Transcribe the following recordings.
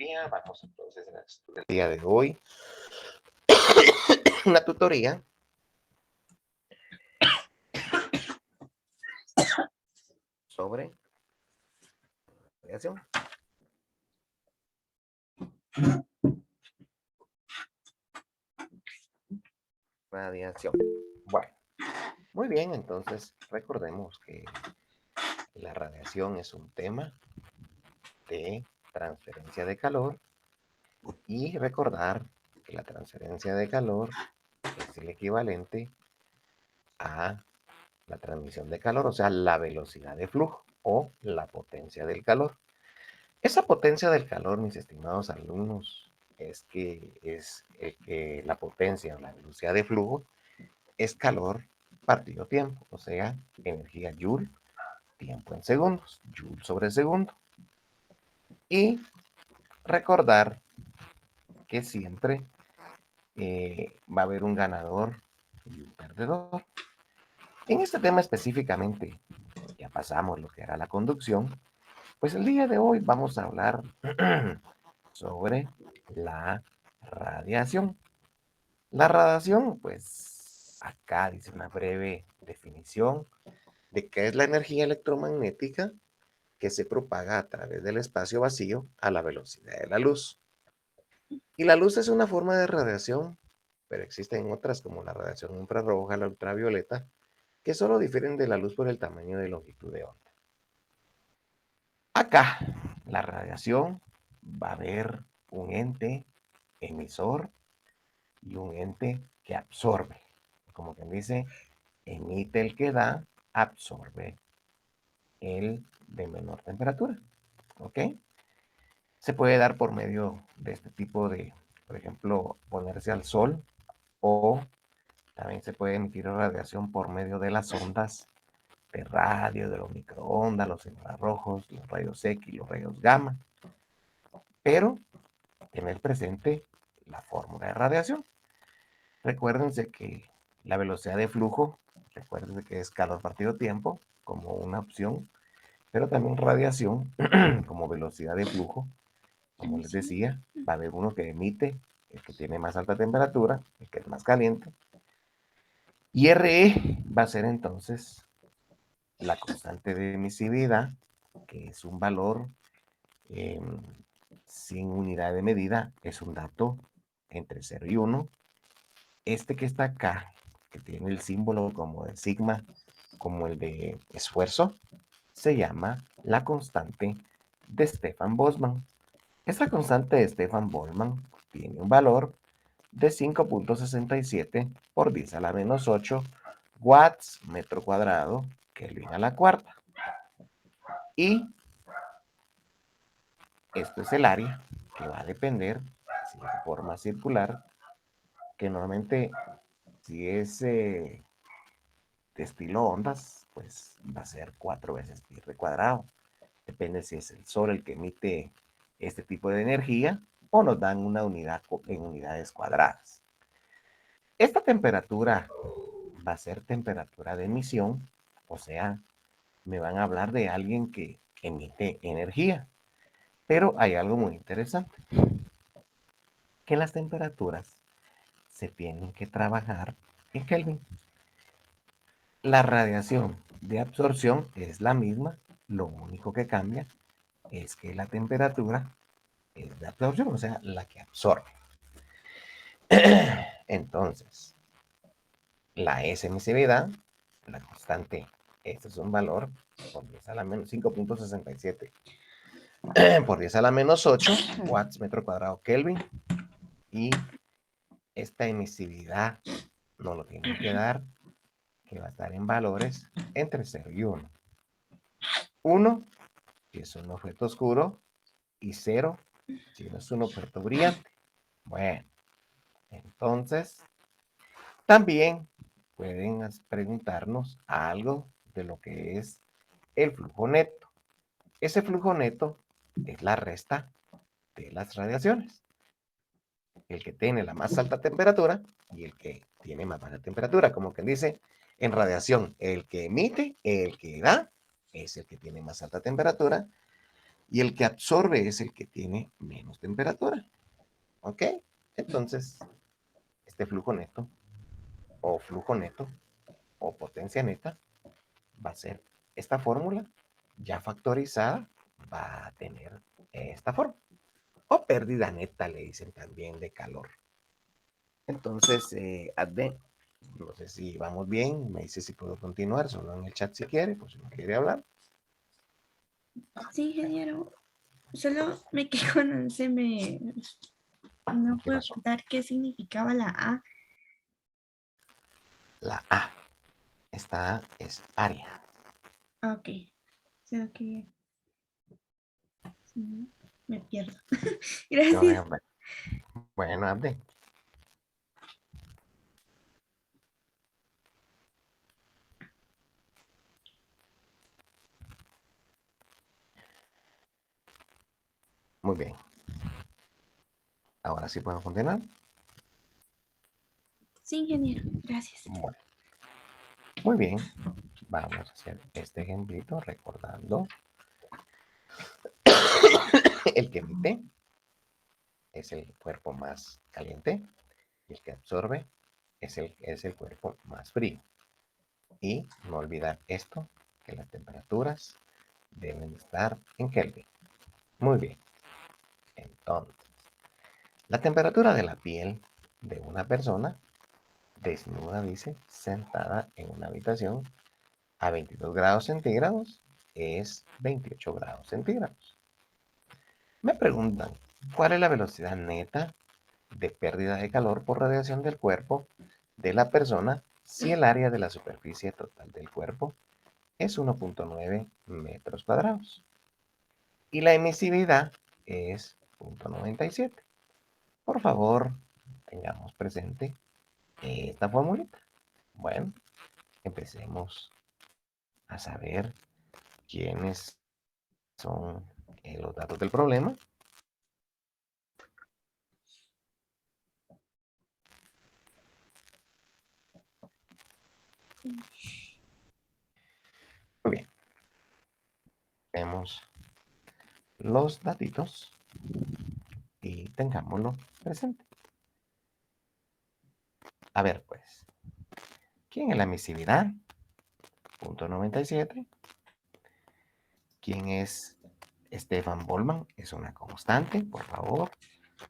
día. Vamos entonces a estudiar el día de hoy una tutoría sobre radiación. Radiación. Bueno, muy bien, entonces recordemos que la radiación es un tema de transferencia de calor y recordar que la transferencia de calor es el equivalente a la transmisión de calor, o sea, la velocidad de flujo o la potencia del calor. Esa potencia del calor, mis estimados alumnos, es que la potencia o la velocidad de flujo es calor partido tiempo, o sea, energía Joule, tiempo en segundos, Joule sobre segundo. Y recordar que siempre va a haber un ganador y un perdedor. En este tema específicamente, ya pasamos lo que era la conducción, pues el día de hoy vamos a hablar sobre la radiación. La radiación, pues acá dice una breve definición de qué es la energía electromagnética que se propaga a través del espacio vacío a la velocidad de la luz. Y la luz es una forma de radiación, pero existen otras como la radiación infrarroja, la ultravioleta, que solo difieren de la luz por el tamaño de longitud de onda. Acá, la radiación va a haber un ente emisor y un ente que absorbe. Como quien dice, emite el que da, absorbe el de menor temperatura. ¿Ok? Se puede dar por medio de este tipo de, por ejemplo, ponerse al sol, o también se puede emitir radiación por medio de las ondas de radio, de los microondas, los infrarrojos, los rayos X, los rayos gamma. Pero tener presente la fórmula de radiación. Recuérdense que la velocidad de flujo, recuérdense que es calor partido tiempo como una opción, pero también radiación como velocidad de flujo. Como les decía, va a haber uno que emite, el que tiene más alta temperatura, el que es más caliente. Y RE va a ser entonces la constante de emisividad, que es un valor sin unidad de medida, es un dato entre 0 y 1. Este que está acá, que tiene el símbolo como de sigma, como el de esfuerzo, se llama la constante de Stefan Boltzmann. Esta constante de Stefan Boltzmann tiene un valor de 5.67 por 10 a la menos 8 watts metro cuadrado Kelvin a la cuarta. Y esto es el área que va a depender si es de forma circular, que normalmente si es de estilo ondas, pues va a ser 4 veces pi r cuadrado. Depende si es el sol el que emite este tipo de energía o nos dan una unidad en unidades cuadradas. Esta temperatura va a ser temperatura de emisión, o sea, me van a hablar de alguien que emite energía. Pero hay algo muy interesante, que las temperaturas se tienen que trabajar en Kelvin. La radiación de absorción es la misma, lo único que cambia es que la temperatura es de absorción, o sea, la que absorbe. Entonces, la S emisividad, la constante, este es un valor por 10 a la menos 5.67 por 10 a la menos 8 watts metro cuadrado Kelvin. Y esta emisividad nos lo tienen que dar, que va a estar en valores entre 0 y 1. 1 si es un objeto oscuro y 0 si no es un objeto brillante. Bueno, entonces también pueden preguntarnos algo de lo que es el flujo neto. Ese flujo neto es la resta de las radiaciones. El que tiene la más alta temperatura y el que tiene más baja temperatura. Como quien dice, en radiación, el que emite, el que da, es el que tiene más alta temperatura. Y el que absorbe es el que tiene menos temperatura. ¿Ok? Entonces, este flujo neto o potencia neta va a ser esta fórmula ya factorizada, va a tener esta forma. O pérdida neta le dicen también de calor. Entonces, Adven, no sé si vamos bien, me dice si puedo continuar, solo en el chat si quiere, pues si no quiere hablar. Sí, ingeniero. Solo me quedo, no ¿Qué puedo pasó? contar qué significaba la A. La A, esta A es área. Ok. Solo que si no, me pierdo. No, Gracias. bueno, Abde. Muy bien. Ahora sí puedo continuar. Sí, ingeniero. Gracias. Bueno, muy bien. Vamos a hacer este ejemplito recordando el que emite es el cuerpo más caliente y el que absorbe es el cuerpo más frío. Y no olvidar esto, que las temperaturas deben estar en Kelvin. Muy bien. Entonces, la temperatura de la piel de una persona desnuda, dice, sentada en una habitación a 22 grados centígrados es 28 grados centígrados. Me preguntan, ¿cuál es la velocidad neta de pérdida de calor por radiación del cuerpo de la persona si el área de la superficie total del cuerpo es 1.9 metros cuadrados? Y la emisividad es 0.97. Por favor, tengamos presente esta formulita. Bueno, empecemos a saber quiénes son los datos del problema. Muy bien, vemos los datitos y tengámoslo presente. A ver, pues, ¿quién es la emisividad? 0.97. ¿Quién es Stefan Boltzmann? Es una constante, por favor,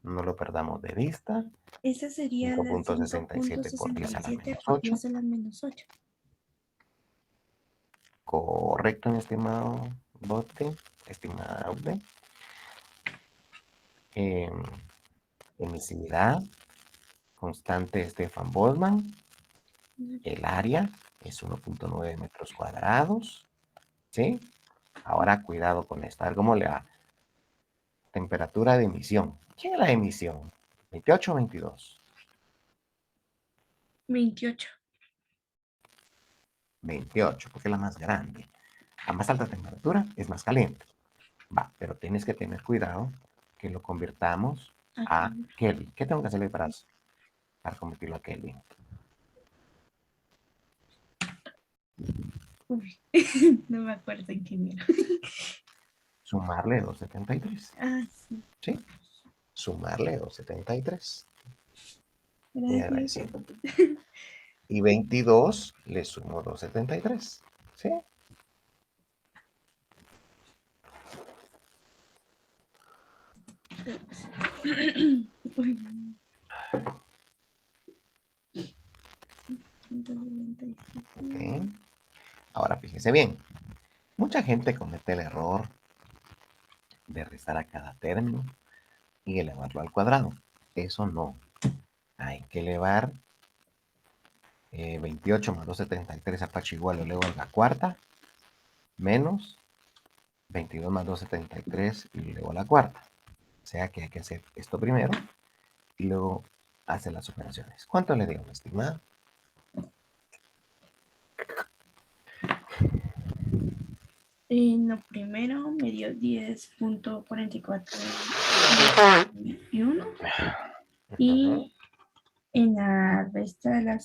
no lo perdamos de vista. Esa sería la 5.67 por 10 a la 5.67 menos por 8. 10 a la menos 8. Correcto, mi estimado Bote, estimada Aude. Emisividad, constante Stefan Boltzmann. El área es 1.9 metros cuadrados. ¿Sí? Ahora cuidado con esto. A ver cómo le va. Temperatura de emisión. ¿Quién es la emisión? ¿28 o 22? 28. 28, porque es la más grande. A más alta temperatura es más caliente. Va, pero tienes que tener cuidado que lo convirtamos a Aquí. Kelvin. ¿Qué tengo que hacerle para convertirlo a Kelvin? Uy, no me acuerdo, ingeniero. Sumarle 273. Ah, sí. ¿Sí? Sumarle 273. Muy Gracias. agradecido. Y 22 le sumo 273. ¿Sí? Uy, 197. Ok. Ahora fíjese bien. Mucha gente comete el error de restar a cada término y elevarlo al cuadrado. Eso no. Hay que elevar 28 más 273 a Pacho igual lo elevo a la cuarta, menos 22 más 273 y lo elevo a la cuarta. O sea que hay que hacer esto primero y luego hacer las operaciones. ¿Cuánto le digo, mi estimado? Lo primero me dio 10.44 Ujú. y en la resta de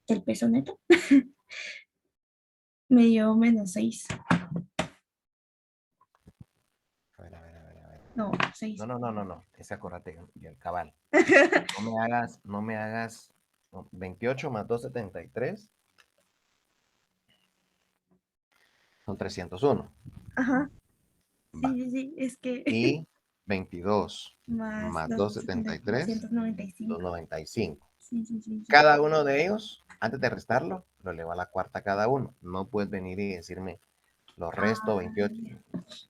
el peso neto me dio -6. No, 6. No. Ese acuérdate, el cabal. No me hagas 28 más 273 son 301. Ajá. Va. Sí. Es que Y 22 más más 273, 295. 295. Sí. Cada uno de ellos, antes de restarlo, lo elevo a la cuarta cada uno. No puedes venir y decirme los resto Ah, 28,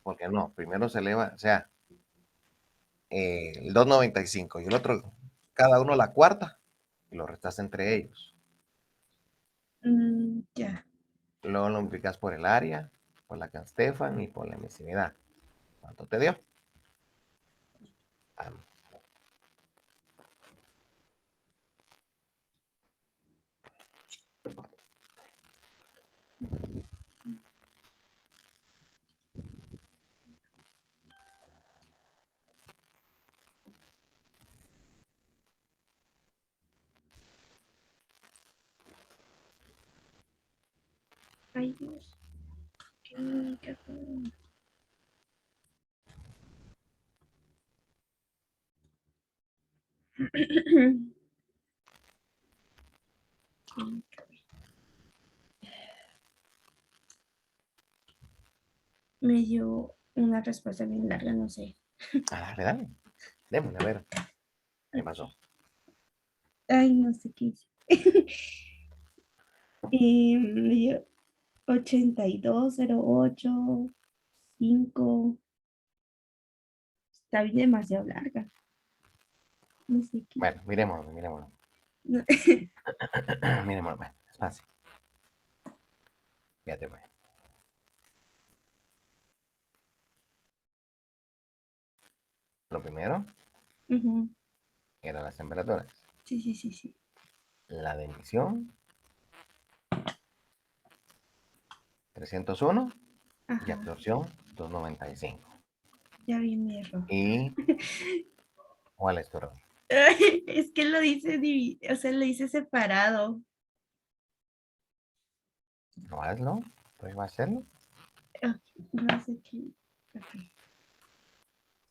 porque no, primero se eleva, o sea, el 295 y el otro, cada uno la cuarta, y lo restas entre ellos. ya. Luego lo multiplicas por el área, por la Canstefan y por la emisividad. ¿Cuánto te dio? Ah, Ay, Dios. Qué feo. Me dio una respuesta bien larga, no sé. dale. Démosle, a ver. ¿Qué pasó? Ay, no sé qué hice. Me dio 8208.5. Está demasiado larga. No sé qué. Bueno, miremoslo. No. Miremoslo, bueno, es fácil. Fíjate, pues. Lo primero Ujú. eran las temperaturas. Sí. La de emisión, 301, y Ajá, absorción, 295. ya vi mi error. ¿Y cuál es tu error? Es que lo dice, o sea, lo dice separado. No hazlo, pues va a hacerlo. Ok, no sé qué. Ok,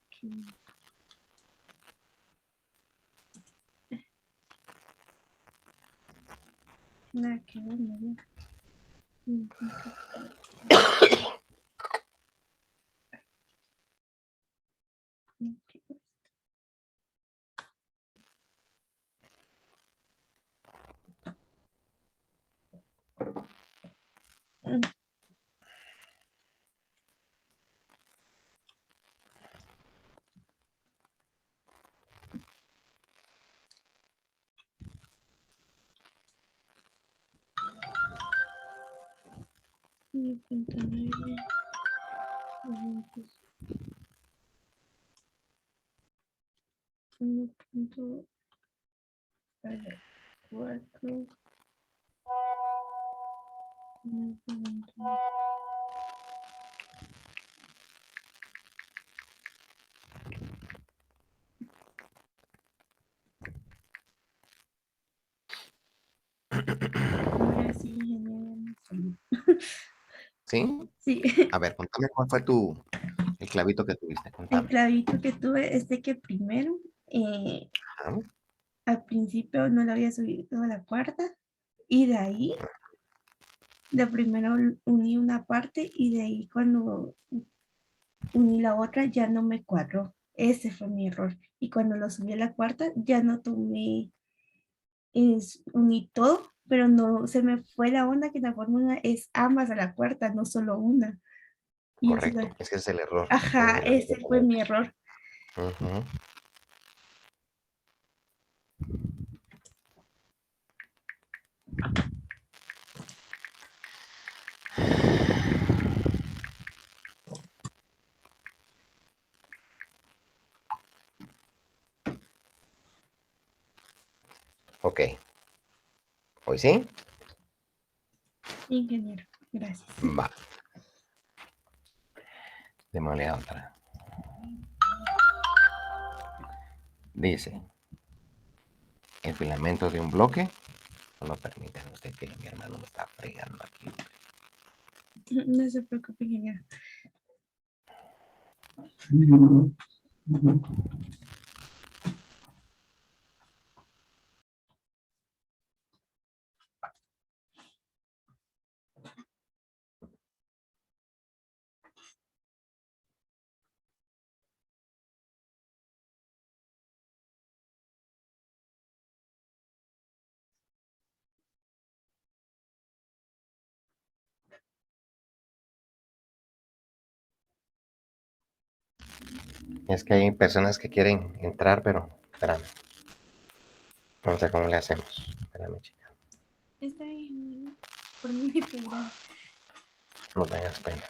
ok. Nada que ver, no. Uno punto cuatro. Ahora sí, genial. ¿Sí? Sí, A ver, contame cuál fue el clavito que tuviste. el Contame. clavito que tuve es de que primero, eh, Ajá. al principio no lo había subido a la cuarta y de ahí, de primero uní una parte y de ahí cuando uní la otra ya no me cuadró. Ese fue mi error. Y cuando lo subí a la cuarta ya no tomé, uní todo, pero no se me fue la onda que la fórmula es ambas a la cuarta, no solo una. Y eso, Correcto, ese es el error. Ese es ajá, el error que ese fue mi cometes. error. Ujú. Ok, ¿hoy sí? Ingeniero, gracias. Va, démosle a otra. Dice, el filamento de un bloque, no permiten usted que mi hermano me está fregando aquí. No se preocupe, ingeniero. Es que hay personas que quieren entrar, pero espérame. Vamos a ver cómo le hacemos. Espérame, chica. Está bien, por mí me perdón. No tengas pena.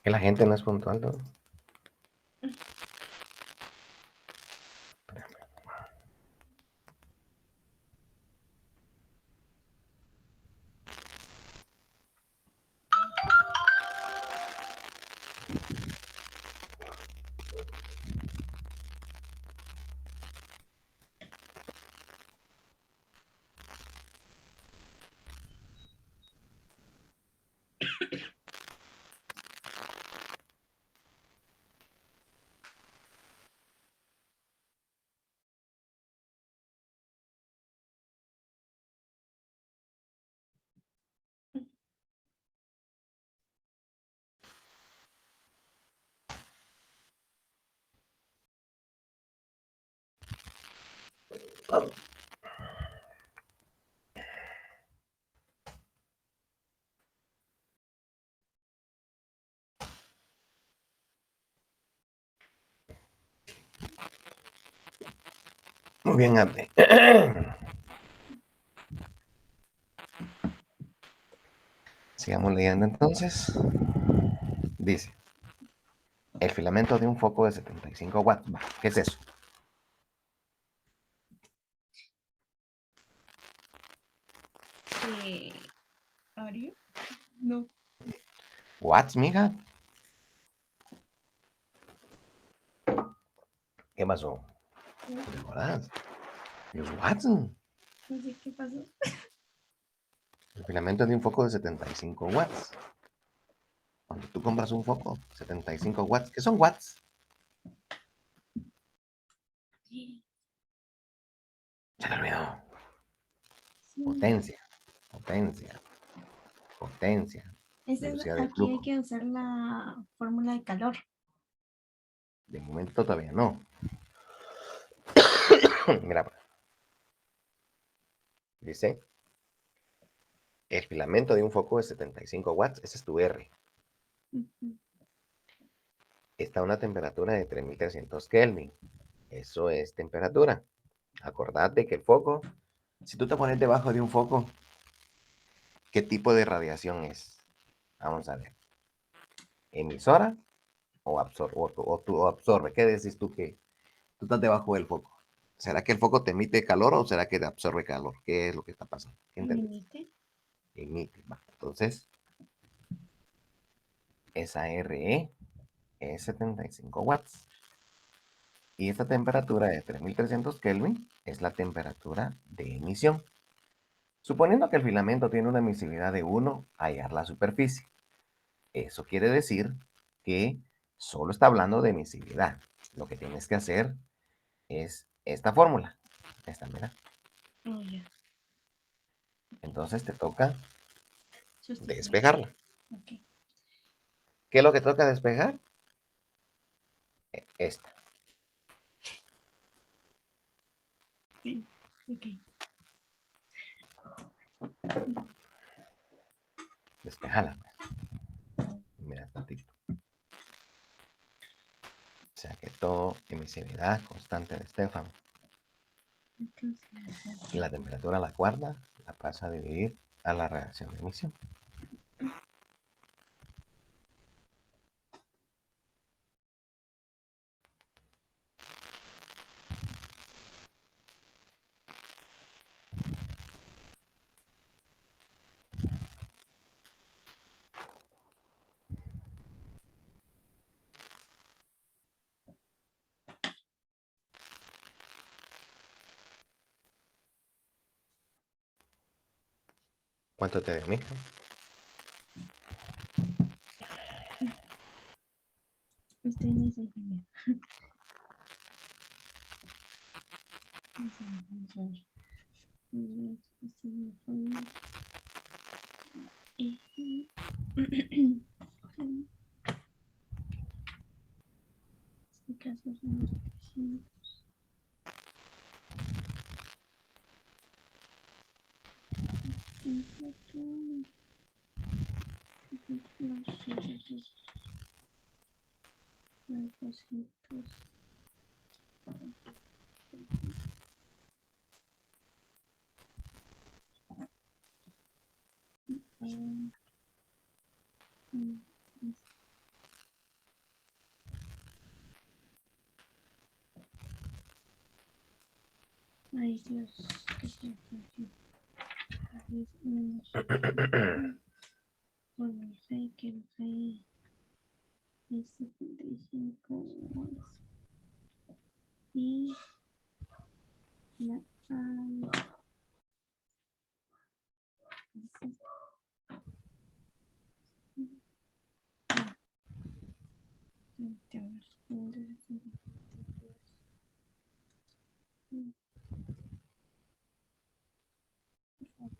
Que la gente no es puntual, ¿no? Muy bien, Abde. Sigamos leyendo entonces. Dice, el filamento de un foco de 75 watts. ¿Qué es eso? ¿Ario? No. ¿Watts, mija? ¿Qué pasó? ¿Te acordás? Los watts. No sé qué pasó. El filamento de un foco de 75 watts. Cuando tú compras un foco, 75 watts. ¿Qué son watts? Sí. Se le olvidó. Sí. Potencia, potencia, potencia. Velocidad de Aquí hay flujo. que usar la fórmula de calor. De momento todavía no. Mira, pues. Dice, el filamento de un foco de 75 watts, ese es tu R. Está a una temperatura de 3300 Kelvin. Eso es temperatura. Acordate que el foco, si tú te pones debajo de un foco, ¿qué tipo de radiación es? Vamos a ver. ¿Emisora o absorbe? ¿Qué decís tú que tú estás debajo del foco? ¿Será que el foco te emite calor o será que te absorbe calor? ¿Qué es lo que está pasando? ¿Qué entendés? ¿Emite? Emite. Va. Entonces, esa RE es 75 watts. Y esta temperatura de 3300 Kelvin es la temperatura de emisión. Suponiendo que el filamento tiene una emisividad de 1 a hallar la superficie. Eso quiere decir que solo está hablando de emisividad. Lo que tienes que hacer es esta fórmula. Esta, mira. Oh, ya. Entonces te toca Sustituir. despejarla. Ok. ¿Qué es lo que toca despejar? Esta. Sí. Ok. Despejala. Mira tantito. O sea que todo emisividad constante de Stefan. Y la temperatura la guarda, la pasa a dividir a la reacción de emisión. ¿Cuánto te dio, mija? Estoy en esa idea. En caso son los vecinos. Ay, Dios, ¿qué es esto aquí? 10 menos. Bueno, no sé, que no sé. Es 75 y la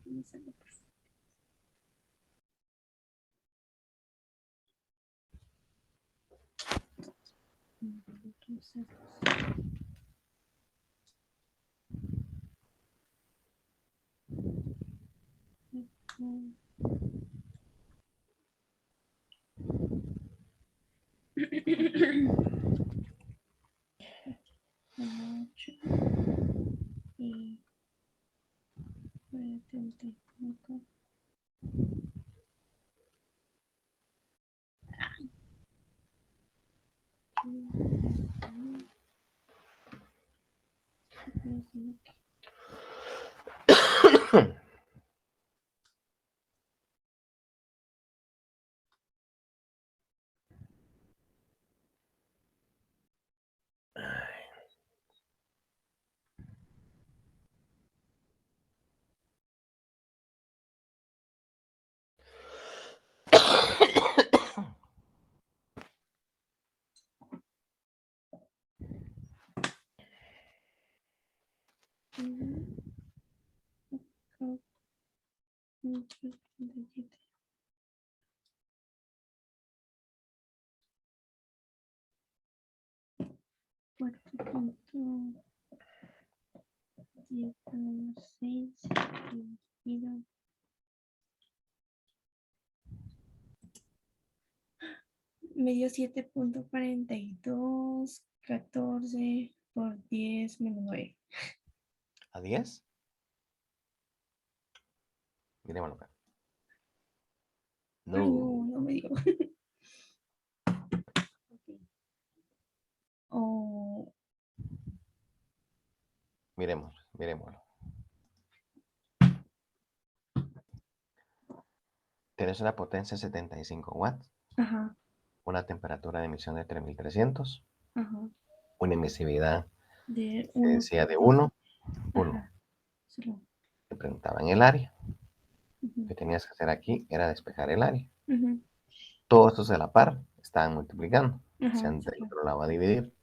y 75. Cuatro punto 10 menos 6 dividido. Me dio 7.42, 14 por 10 menos 9. ¿A 10? Miremoslo acá. Ay, No. no me dio. Okay. Oh, Miremoslo. Tienes una potencia de 75 watts, ajá, una temperatura de emisión de 3300, ajá. una emisividad De que 1. decía de 1. Ajá. Solo. Te preguntaban el área. Lo Uh-huh. que tenías que hacer aquí era despejar el área. Uh-huh. Todos estos a la par estaban multiplicando. Se Ajá, han del solo. otro lado a dividir.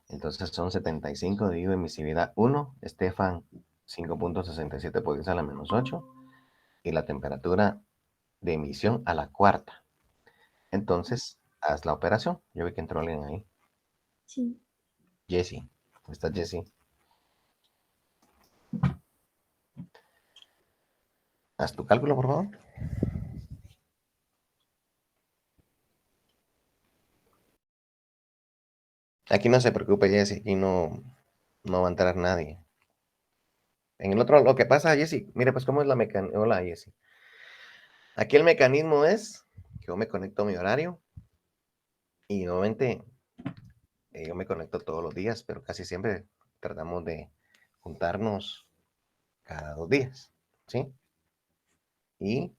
Entonces son 75 dividido emisividad 1. Estefan 5.67 por 10 a la menos 8. Y la temperatura de emisión a la cuarta. Entonces, haz la operación. Yo vi que entró alguien ahí. Sí. Jessie. ¿Dónde está Jessie? Haz tu cálculo, por favor. Aquí no se preocupe, Jessie. Aquí no va a entrar nadie. En el otro, lo que pasa, Jessie, mire, pues, ¿cómo es la mecánica? Hola, Jessie. Aquí el mecanismo es que yo me conecto a mi horario y nuevamente yo me conecto todos los días, pero casi siempre tratamos de juntarnos cada 2 días, ¿sí? Y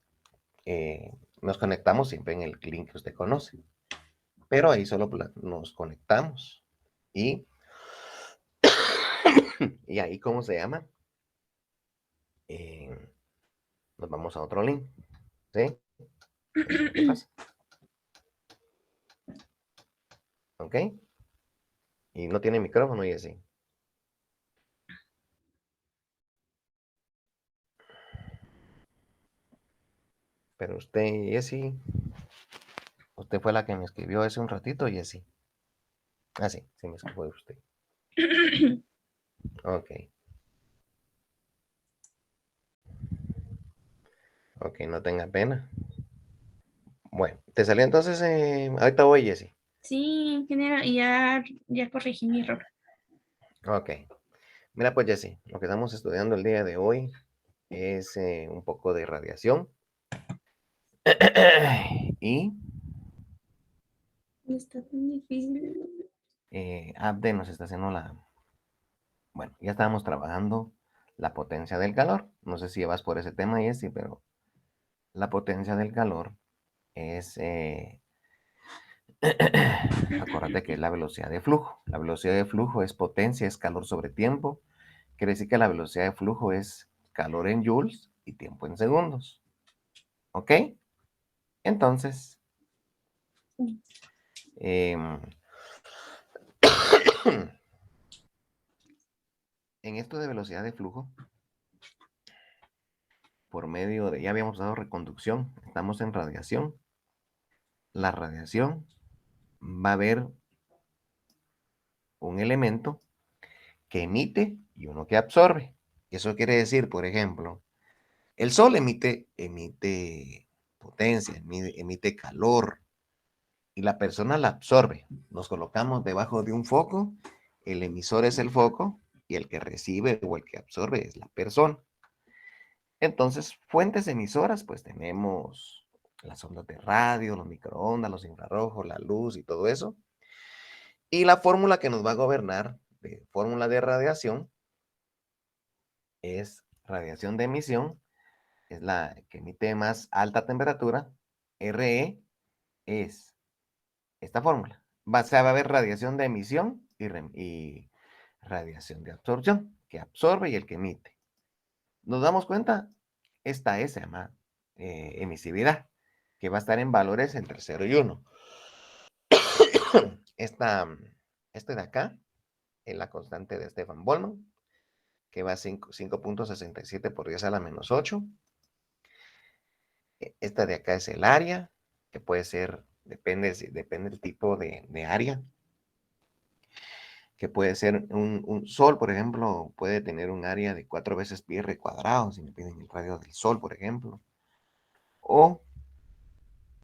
nos conectamos siempre en el link que usted conoce, pero ahí solo nos conectamos y, y ahí, ¿cómo se llama? Nos vamos a otro link, ¿sí? ¿Qué pasa? ¿Ok? Y no tiene micrófono, Jessy. Pero usted, Jessy, usted fue la que me escribió hace un ratito, Jessy. Ah, sí, sí me escribió usted. Ok. Ok, no tenga pena. Bueno, te salió entonces, ahorita voy, Jessy. Sí, ingeniero, y ya corregí mi error. Ok. Mira, pues, Jessy, lo que estamos estudiando el día de hoy es un poco de radiación. Y No está tan difícil. Abde nos está haciendo la... Bueno, ya estábamos trabajando la potencia del calor. No sé si vas por ese tema, Jessy, pero la potencia del calor es... acuérdate que es la velocidad de flujo. La velocidad de flujo es potencia, es calor sobre tiempo. Quiere decir que la velocidad de flujo es calor en joules y tiempo en segundos. ¿Ok? Entonces, em, en esto de velocidad de flujo, por medio de, ya habíamos dado reconducción, estamos en radiación. La radiación va a haber un elemento que emite y uno que absorbe. Eso quiere decir, por ejemplo, el sol emite potencia, emite calor y la persona la absorbe. Nos colocamos debajo de un foco, el emisor es el foco y el que recibe o el que absorbe es la persona. Entonces, fuentes emisoras, pues tenemos las ondas de radio, los microondas, los infrarrojos, la luz y todo eso. Y la fórmula que nos va a gobernar, de fórmula de radiación, es radiación de emisión, es la que emite más alta temperatura. RE es esta fórmula. Va a haber radiación de emisión y radiación de absorción, que absorbe y el que emite. ¿Nos damos cuenta? Esta es, se llama emisividad, que va a estar en valores entre 0 y 1. Este de acá es la constante de Stefan Boltzmann, que va a 5.67 por 10 a la menos 8. Esta de acá es el área, que puede ser, depende del tipo de área, que puede ser un sol, por ejemplo, puede tener un área de 4 veces pi r cuadrado, si me piden el radio del sol, por ejemplo. O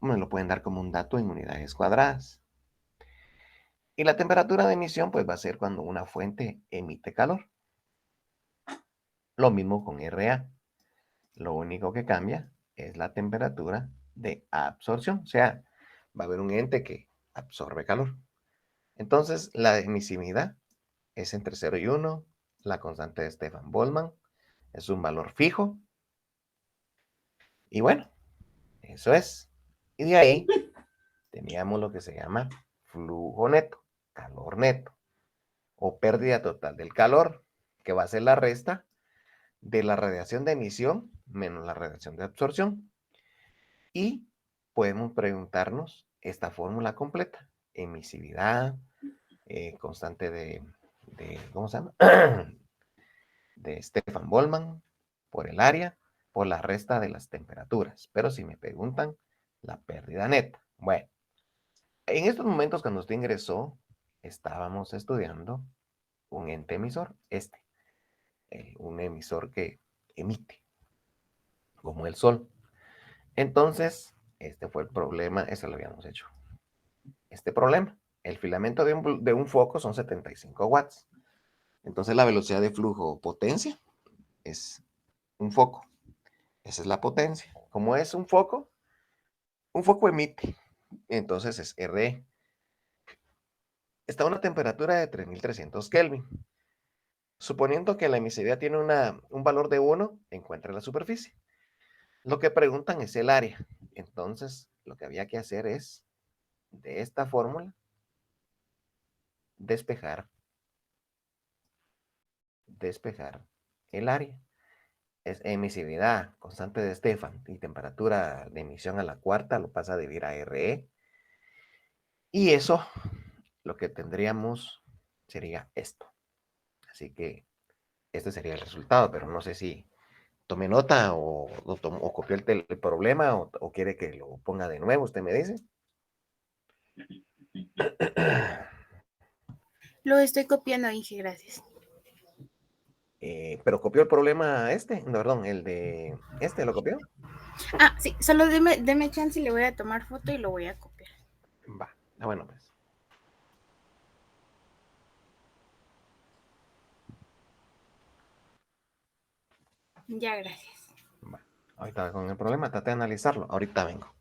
me lo pueden dar como un dato en unidades cuadradas. Y la temperatura de emisión, pues va a ser cuando una fuente emite calor. Lo mismo con RA. Lo único que cambia es la temperatura de absorción. O sea, va a haber un ente que absorbe calor. Entonces, la emisividad es entre 0 y 1. La constante de Stefan Boltzmann es un valor fijo. Y bueno, eso es. Y de ahí teníamos lo que se llama flujo neto, calor neto, o pérdida total del calor, que va a ser la resta de la radiación de emisión menos la radiación de absorción. Y podemos preguntarnos esta fórmula completa. Emisividad, constante ¿cómo se llama? De Stefan Boltzmann por el área, por la resta de las temperaturas. Pero si me preguntan, la pérdida neta. Bueno, en estos momentos cuando usted ingresó, estábamos estudiando un ente emisor, un emisor que emite, como el sol. Entonces, este fue el problema, eso lo habíamos hecho. Este problema, el filamento de un foco son 75 watts. Entonces la velocidad de flujo o potencia es un foco. Esa es la potencia. Como es un foco emite. Entonces es RE. Está a una temperatura de 3300 Kelvin. Suponiendo que la emisividad tiene un valor de 1, encuentra la superficie. Lo que preguntan es el área. Entonces, lo que había que hacer es, de esta fórmula, despejar el área. Es emisividad, constante de Stefan, y temperatura de emisión a la cuarta, lo pasa a dividir a RE. Y eso lo que tendríamos sería esto. Así que este sería el resultado, pero no sé si tome nota o copió el problema o quiere que lo ponga de nuevo, usted me dice. Lo estoy copiando, Inge, gracias. Pero copió el problema este, no, perdón, el de este, ¿lo copió? Ah, sí, solo deme chance y le voy a tomar foto y lo voy a copiar. Va, bueno, pues. Ya, gracias. Va. Ahorita con el problema, traté de analizarlo. Ahorita vengo.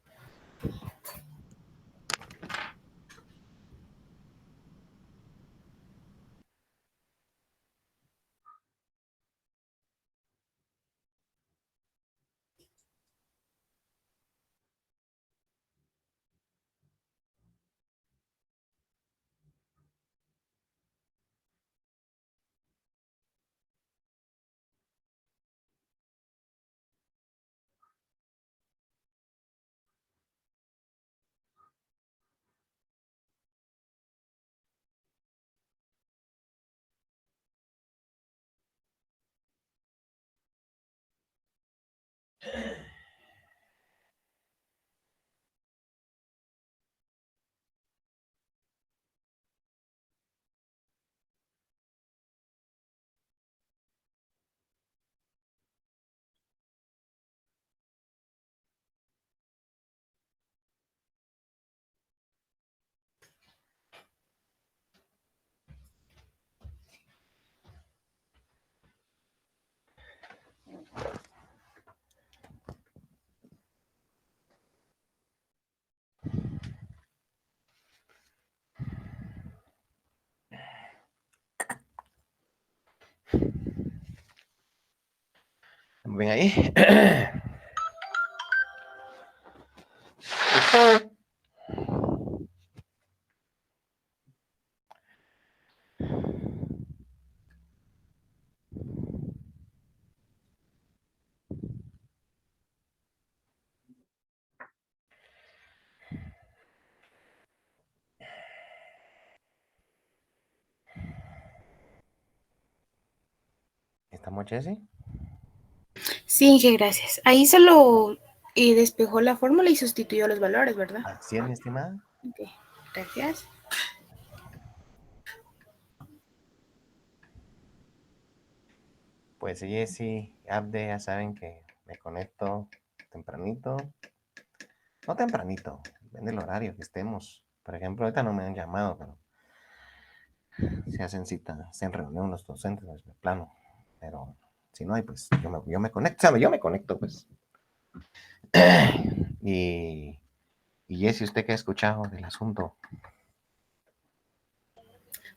Ven ahí. ¿Estamos, Jesse? Sí, Inge, gracias. Ahí solo despejó la fórmula y sustituyó los valores, ¿verdad? Así es, mi estimada. Ok, gracias. Pues Jesse, Abde, ya saben que me conecto tempranito. No tempranito, depende del horario que estemos. Por ejemplo, ahorita no me han llamado, pero se hacen cita, se hacen reunión los docentes, pues, de plano. Pero si no hay, pues yo me conecto, ¿sabe? Yo me conecto, pues. Y, y Jesse, ¿usted qué ha escuchado del asunto?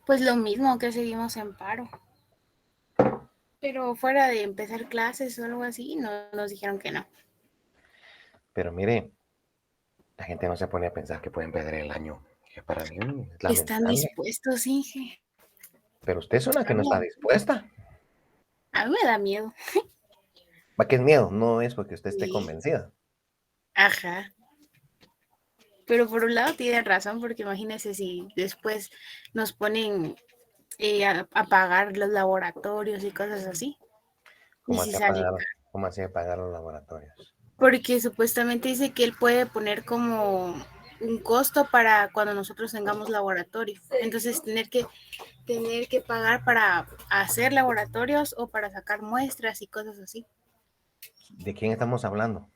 Pues lo mismo que seguimos en paro. Pero fuera de empezar clases o algo así, nos dijeron que no. Pero mire, la gente no se pone a pensar que pueden perder el año. Que para mí es Están lamentable. dispuestos, Inge. Pero usted es una A que no mí, está dispuesta. a mí me da miedo. ¿Va que es miedo? No es porque usted esté Sí. convencida. Ajá. Pero por un lado tienen razón, porque imagínense si después nos ponen a pagar los laboratorios y cosas así. Y ¿Cómo si hacía sale, pagar, cómo hacía pagar los laboratorios? porque supuestamente dice que él puede poner como un costo para cuando nosotros tengamos laboratorio. Entonces tener que pagar para hacer laboratorios o para sacar muestras y cosas así. ¿De quién estamos hablando?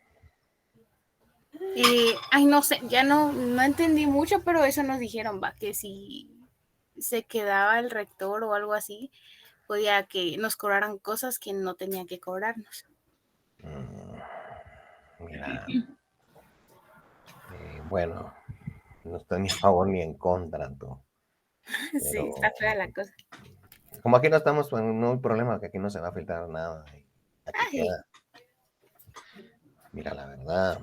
Ay, no sé, ya no entendí mucho, pero eso nos dijeron, va, que si se quedaba el rector o algo así, podía que nos cobraran cosas que no tenía que cobrarnos. Mira, bueno, no estoy ni a favor ni en contra, tú. Sí, Pero está fea la cosa. como aquí no estamos, pues no hay problema, que aquí no se va a filtrar nada. Aquí Ay, queda. Mira, la verdad,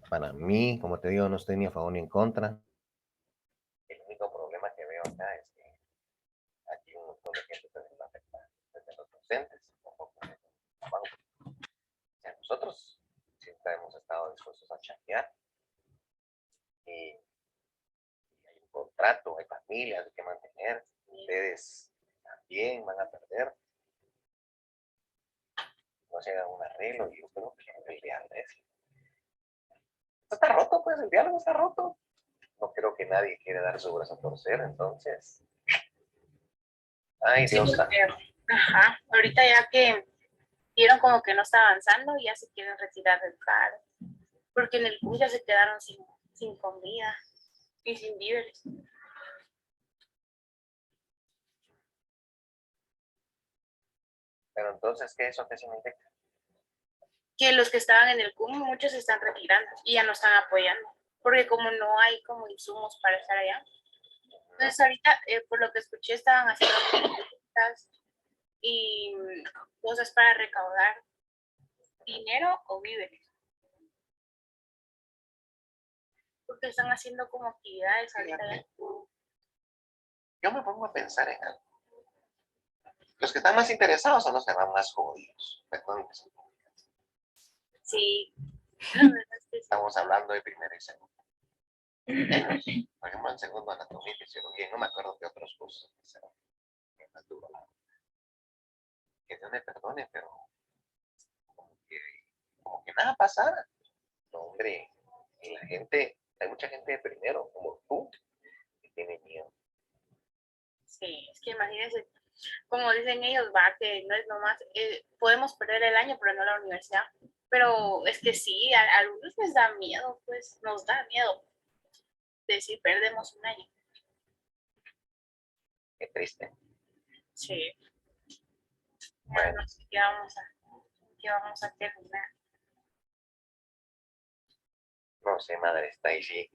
para mí, como te digo, no estoy ni a favor ni en contra. El único problema que veo acá es que aquí un montón de gente se va a afectar, desde los docentes, un poco de trabajo. O sea, nosotros siempre hemos estado dispuestos a chambear y hay un contrato, hay familias que mantener, ustedes también van a perder. No se hagan un arreglo y yo creo que el diálogo está roto, pues el diálogo está roto. No creo que nadie quiera dar su brazo a torcer, entonces. Ay, Sí, Dios. porque, ajá, ahorita ya que vieron como que no está avanzando, ya se quieren retirar del paro. Porque en el bus ya se quedaron sin comida y sin víveres. Pero entonces, ¿qué significa? Que los que estaban en el CUM, muchos se están retirando y ya no están apoyando, porque como no hay como insumos para estar allá. Entonces ahorita, por lo que escuché, estaban haciendo cosas y cosas para recaudar dinero o víveres. Porque están haciendo como actividades ahorita. Yo me pongo a pensar en algo. Los que están más interesados son los que van más jodidos. Sí. Estamos hablando de primero y segundo. Por ejemplo, en segundo anatomía y fisiología, no me acuerdo qué otros cursos. Que Dios me perdone, pero como que nada pasara. No, hombre, y la gente, hay mucha gente de primero, como tú, que tiene miedo. Sí, es que imagínense, como dicen ellos, va, que no es nomás, podemos perder el año, pero no la universidad. Pero es que sí, a algunos les da miedo, pues nos da miedo decir perdemos un año. Qué triste. Sí. Bueno, No sé qué vamos a terminar. no sé, madre, está ahí, sí.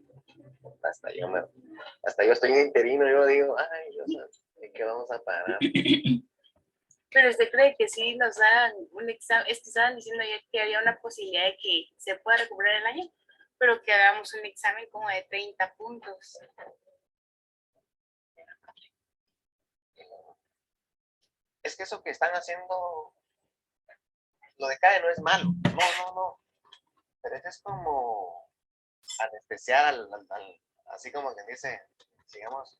Hasta yo estoy en interino, yo digo, ay, Dios, ¿en qué vamos a parar? Pero usted cree que sí nos dan un examen, es que estaban diciendo ayer que había una posibilidad de que se pueda recuperar el año, pero que hagamos un examen como de 30 puntos. Es que eso que están haciendo, lo de CAE no es malo, no, pero es como anestesiar así como que dice, sigamos,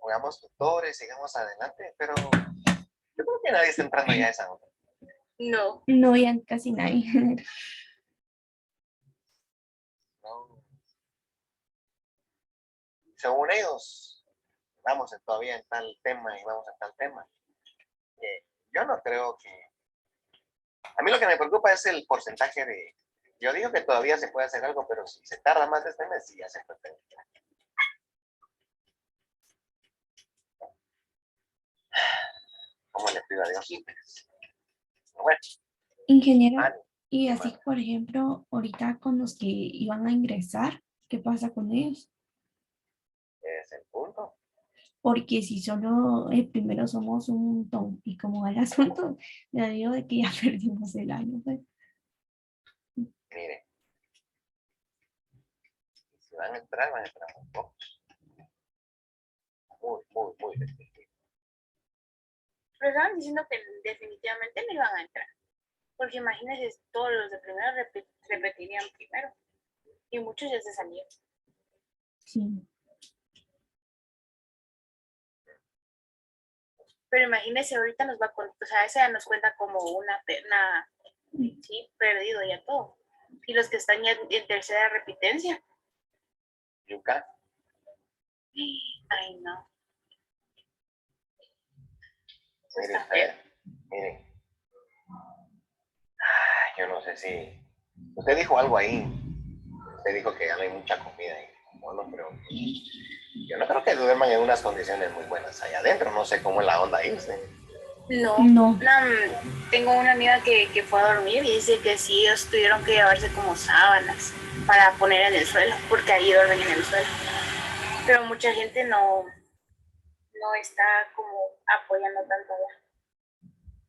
jugamos tutores, sigamos adelante, pero yo creo que nadie está entrando ya a esa onda. No. No, ya casi nadie. No. Según ellos, vamos todavía en tal tema y vamos en tal tema. Yo no creo que... A mí lo que me preocupa es el porcentaje de... Yo digo que todavía se puede hacer algo, pero si se tarda más de este mes, sí ya se puede. ¿Cómo le pido a Dios? Bueno, Ingeniero, vale. y así, por ejemplo, ahorita con los que iban a ingresar, ¿qué pasa con ellos? Es el punto. Porque si solo el primero somos un montón, y como va el asunto, le digo de que ya perdimos el año. Pues. Mire, si van a entrar muy pocos. Muy restrictivos. Pero estaban diciendo que definitivamente no iban a entrar. Porque imagínense, todos los de primero repetirían primero. Y muchos ya se salieron. Sí. Pero imagínense, ahorita nos va a contar, o sea, esa ya nos cuenta como una sí, perdido ya todo. Y los que están ya en tercera repitencia. Yuca. Ay, no. Miren. Yo no sé si... Usted dijo algo ahí. Usted dijo que ya no hay mucha comida ahí. Bueno, pero yo no creo que duerman en unas condiciones muy buenas allá adentro. No sé cómo es la onda ahí. No. Tengo una amiga que fue a dormir y dice que sí, ellos tuvieron que llevarse como sábanas para poner en el suelo, porque ahí duermen en el suelo. Pero mucha gente no está como apoyando tanto allá.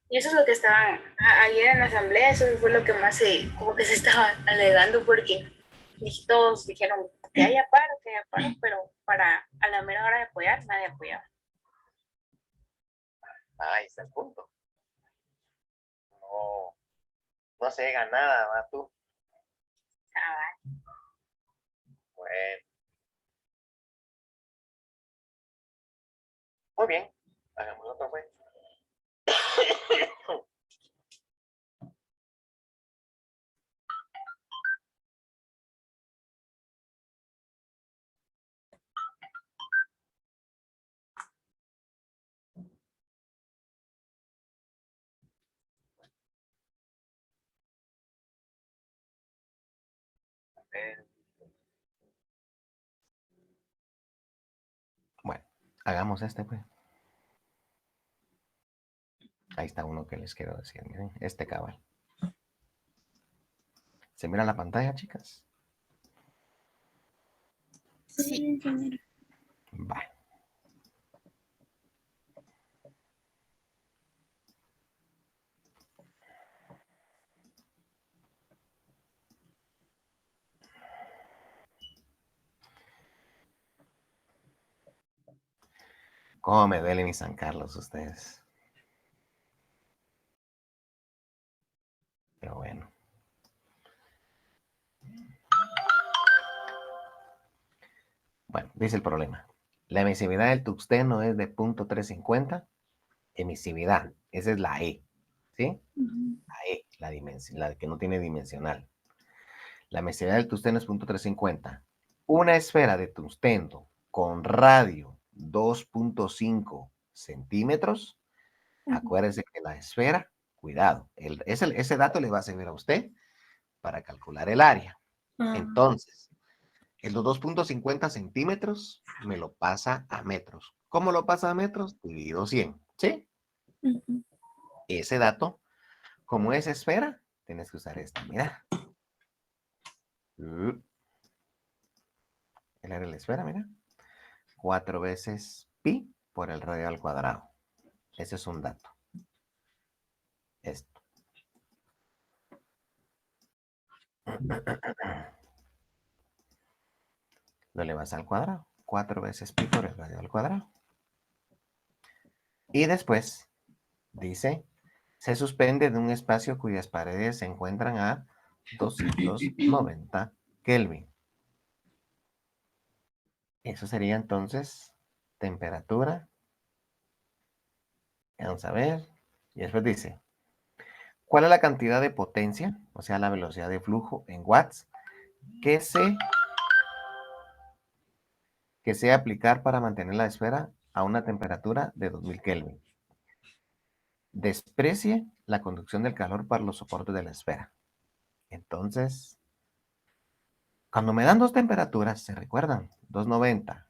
Y eso es lo que estaban, ayer en la asamblea, eso fue lo que más como que se estaba alegando, porque todos dijeron que haya paro, pero para a la mera hora de apoyar, nadie apoyaba. Ahí está el punto. No se llega a nada, ¿va tú? Ah, Bueno. bien, hagamos otra vez. Bueno, hagamos este, pues. Ahí está uno que les quiero decir. Miren, este cabal. ¿Se mira la pantalla, chicas? Sí, ingeniero. Va. ¿Cómo me duele mi San Carlos ustedes? Pero bueno. Bueno, dice el problema. La emisividad del tungsteno es de 0.350. Emisividad, esa es la E, ¿sí? La E, la que no tiene dimensional. La emisividad del tungsteno es 0.350. Una esfera de tungsteno con radio 2.5 centímetros. Acuérdense que la esfera, cuidado, ese dato le va a servir a usted para calcular el área. Entonces, el 2.50 centímetros me lo pasa a metros. ¿Cómo lo pasa a metros? Dividido 100, ¿sí? Ese dato, como es esfera, tienes que usar esta, mira. El área de la esfera, mira. 4 veces pi por el radio al cuadrado. Ese es un dato. Esto. Lo elevas al cuadrado. 4 veces pi por el radio al cuadrado. Y después dice, se suspende de un espacio cuyas paredes se encuentran a 290 Kelvin. Eso sería entonces temperatura. Vamos a ver. Y después dice, ¿cuál es la cantidad de potencia? O sea, la velocidad de flujo en watts que se aplicar para mantener la esfera a una temperatura de 2000 Kelvin. Desprecie la conducción del calor para los soportes de la esfera. Entonces, cuando me dan dos temperaturas, ¿se recuerdan? 290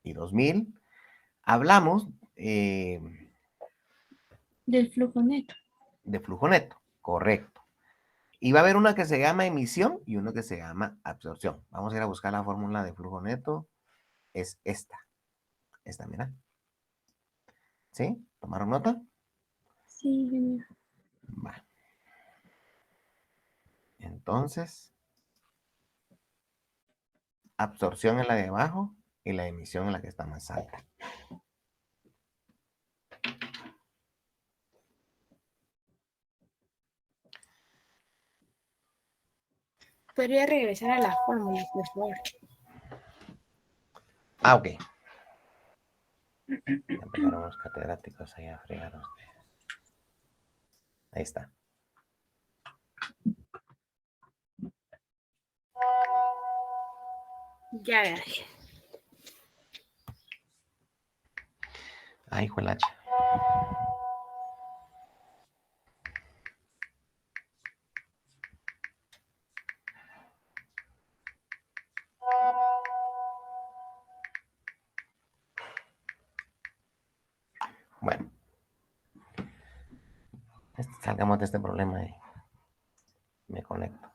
y 2000, hablamos Del flujo neto. de flujo neto, correcto. Y va a haber una que se llama emisión y una que se llama absorción. Vamos a ir a buscar la fórmula de flujo neto. Es esta. Esta, mira. ¿Sí? ¿Tomaron nota? Sí, ingeniero. Va. Entonces, absorción en la de abajo y la emisión en la que está más alta. Podría regresar a la fórmula, por favor. Ah, ok. Ya empezaron los catedráticos ahí a fregar ustedes. Ahí está. Ya agarré. Ay, hijo el hacha. Bueno. Salgamos de este problema y me conecto.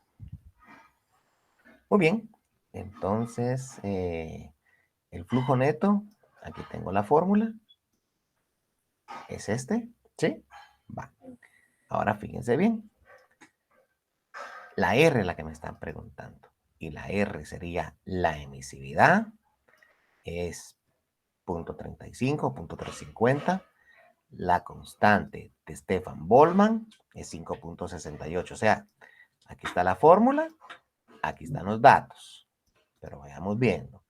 Muy bien. Entonces, el flujo neto, aquí tengo la fórmula. Es este, ¿sí? Va. Ahora fíjense bien. La R es la que me están preguntando. Y la R sería la emisividad. Es 0.35, 0.350. La constante de Stefan Boltzmann es 5.68. O sea, aquí está la fórmula. Aquí están los datos. Pero vayamos viendo.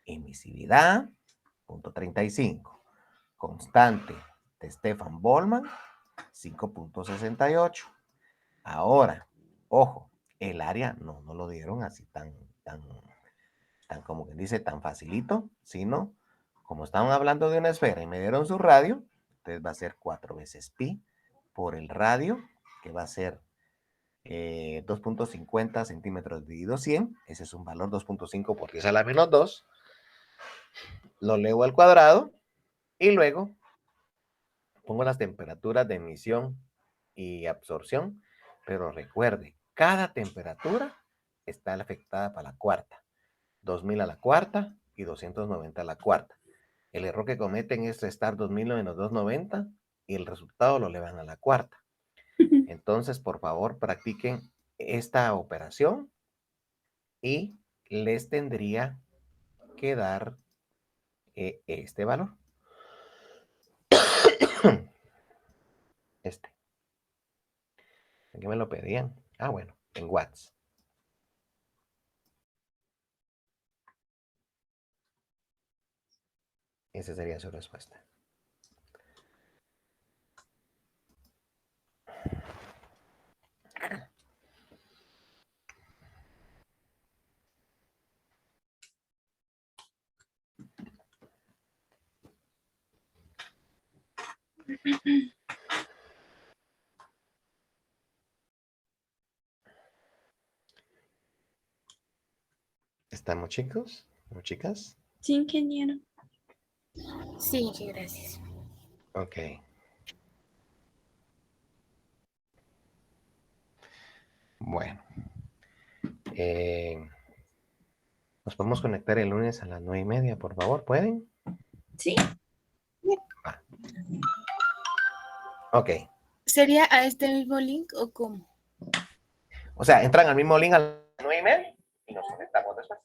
Emisividad, 0.35. constante de Stefan Boltzmann, 5.68. Ahora, ojo, el área no lo dieron así tan como quien dice, tan facilito, sino como estaban hablando de una esfera y me dieron su radio, entonces va a ser 4 veces pi por el radio, que va a ser 2.50 centímetros dividido 100, ese es un valor 2.5 por 10 a la menos 2, lo elevo al cuadrado y luego pongo las temperaturas de emisión y absorción, pero recuerde, cada temperatura está afectada para la cuarta, 2000 a la cuarta y 290 a la cuarta. El error que cometen es restar 2000 menos 290 y el resultado lo elevan a la cuarta. Entonces, por favor, practiquen esta operación y les tendría que dar este valor. Este. ¿En qué me lo pedían? Ah, bueno, en watts. Esa sería su respuesta. ¿Estamos chicos? ¿O chicas? Sí, ingeniero. Sí, gracias. Ok. Bueno. Nos podemos conectar el lunes a las 9:30, por favor, ¿pueden? Sí. Va. Ok. ¿Sería a este mismo link o cómo? O sea, entran al mismo link a las 9:30 y nos conectamos después.